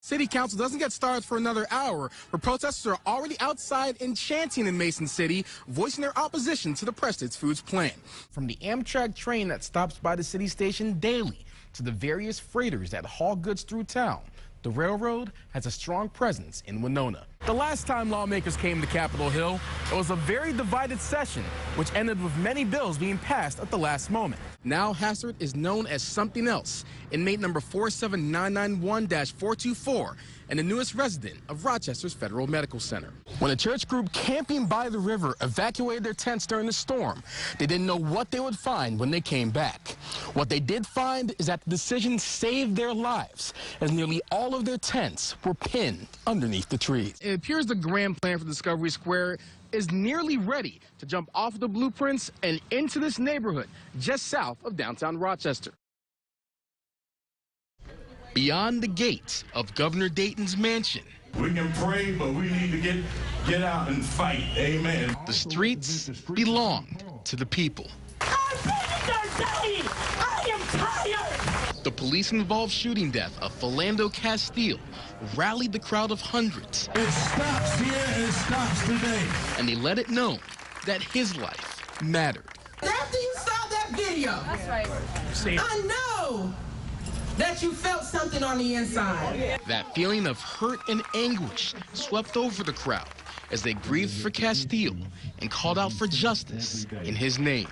City Council doesn't get started for another hour, but protesters are already outside and chanting in Mason City, voicing their opposition to the Prestige Foods plan. From the Amtrak train that stops by the city station daily to the various freighters that haul goods through town, the railroad has a strong presence in Winona. The last time lawmakers came to Capitol Hill, it was a very divided session, which ended with many bills being passed at the last moment. Now Hassard is known as something else, inmate number 47991-424, and the newest resident of Rochester's Federal Medical Center. When a church group camping by the river evacuated their tents during the storm, they didn't know what they would find when they came back. What they did find is that the decision saved their lives, as nearly all of their tents were pinned underneath the trees. It appears the grand plan for Discovery Square is nearly ready to jump off the blueprints and into this neighborhood just south of downtown Rochester. Beyond the gates of Governor Dayton's mansion, we can pray, but we need to get out and fight. Amen. The streets belonged to the people. Our babies are dying. I am tired. The police-involved shooting death of Philando Castile rallied the crowd of hundreds. It stops here and it stops today. And they let it know that his life mattered. After you saw that video, that's right. I know that you felt something on the inside. That feeling of hurt and anguish swept over the crowd as they grieved for Castile and called out for justice in his name.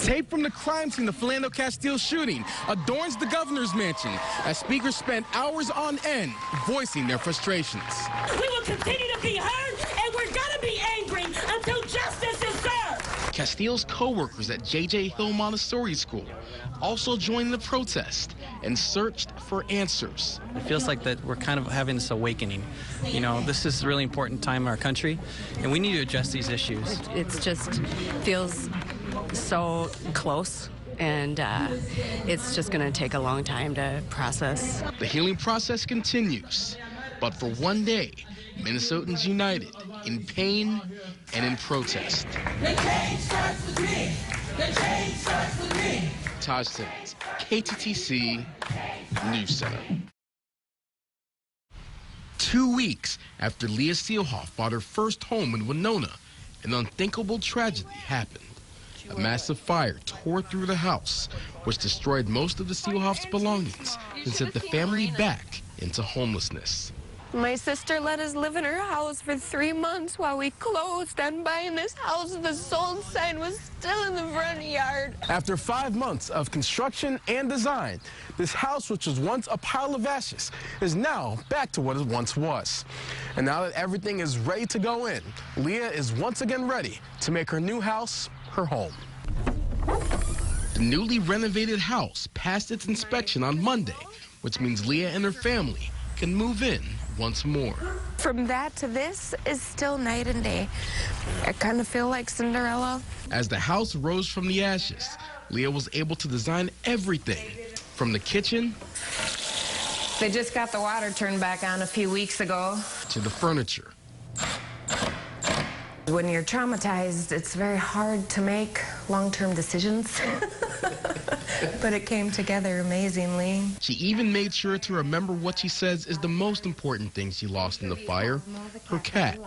Tape from the crime scene of Philando Castile shooting adorns the governor's mansion as speakers spent hours on end voicing their frustrations. We will continue to be heard, and we're gonna be angry until justice is served. Castile's co-workers at J.J. Hill Montessori School also joined the protest and searched for answers. It feels like that we're kind of having this awakening. You know, this is a really important time in our country, and we need to address these issues. It's just feels so close, and it's just going to take a long time to process. The healing process continues, but for one day, Minnesotans united in pain and in protest. The change starts with me. The change starts with me. Taj Simmons, KTTC News Center. 2 weeks after Leah Seelhoff bought her first home in Winona, an unthinkable tragedy happened. A massive fire tore through the house, which destroyed most of the Seelhoff's belongings and sent the family back into homelessness. My sister let us live in her house for 3 months while we closed on buying this house. The sold sign was still in the front yard. After 5 months of construction and design, this house, which was once a pile of ashes, is now back to what it once was. And now that everything is ready to go in, Leah is once again ready to make her new house her home. The newly renovated house passed its inspection on Monday, which means Leah and her family can move in once more. From that to this is still night and day. I kind of feel like Cinderella. As the house rose from the ashes, Leah was able to design everything from the kitchen They just got the water turned back on a few weeks ago. to the furniture. When you're traumatized, it's very hard to make long-term decisions. But it came together amazingly. She even made sure to remember what she says is the most important thing she lost in the fire, her cat,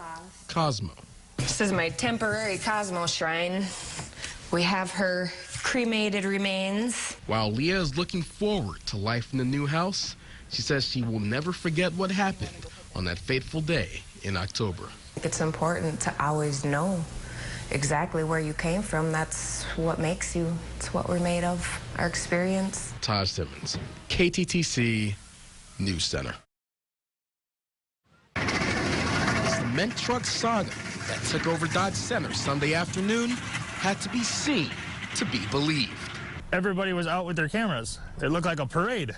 Cosmo. This is my temporary Cosmo shrine. We have her cremated remains. While Leah is looking forward to life in the new house, she says she will never forget what happened on that fateful day in October. It's important to always know exactly where you came from. That's what makes you. It's what we're made of, our experience. Taj Simmons, KTTC News Center. The cement truck saga that took over Dodge Center Sunday afternoon had to be seen to be believed. Everybody was out with their cameras. It looked like a parade,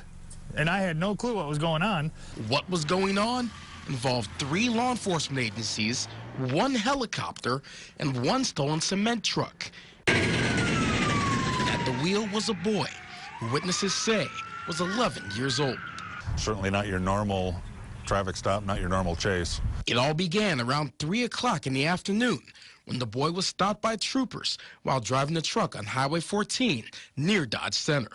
and I had no clue what was going on. What was going on involved 3 law enforcement agencies, 1 helicopter, and 1 stolen cement truck. At the wheel was a boy who witnesses say was 11 years old. Certainly not your normal traffic stop, not your normal chase. It all began around 3 o'clock in the afternoon when the boy was stopped by troopers while driving the truck on Highway 14 near Dodge Center.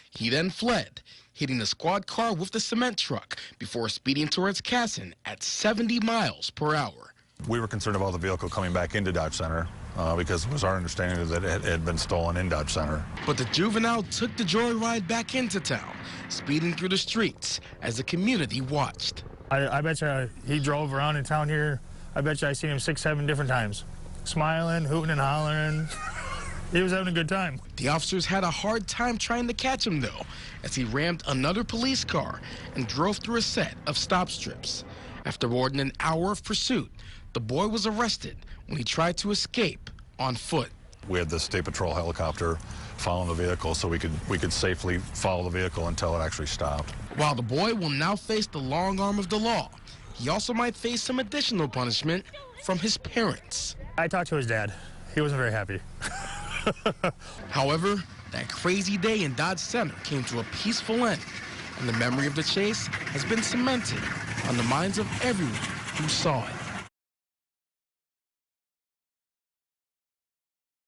He then fled. hitting the squad car with the cement truck before speeding towards Casson at 70 miles per hour. We were concerned about the vehicle coming back into Dodge Center because it was our understanding that it had been stolen in Dodge Center. But the juvenile took the joyride back into town, speeding through the streets as the community watched. I bet you he drove around in town here. I bet you I seen him 6, 7 different times, smiling, hooting and hollering. He was having a good time. The officers had a hard time trying to catch him, though, as he rammed another police car and drove through a set of stop strips. After more than an hour of pursuit, the boy was arrested when he tried to escape on foot. We had the State Patrol helicopter following the vehicle so we could safely follow the vehicle until it actually stopped. While the boy will now face the long arm of the law, he also might face some additional punishment from his parents. I talked to his dad. He wasn't very happy. However, that crazy day in Dodge Center came to a peaceful end, and the memory of the chase has been cemented on the minds of everyone who saw it.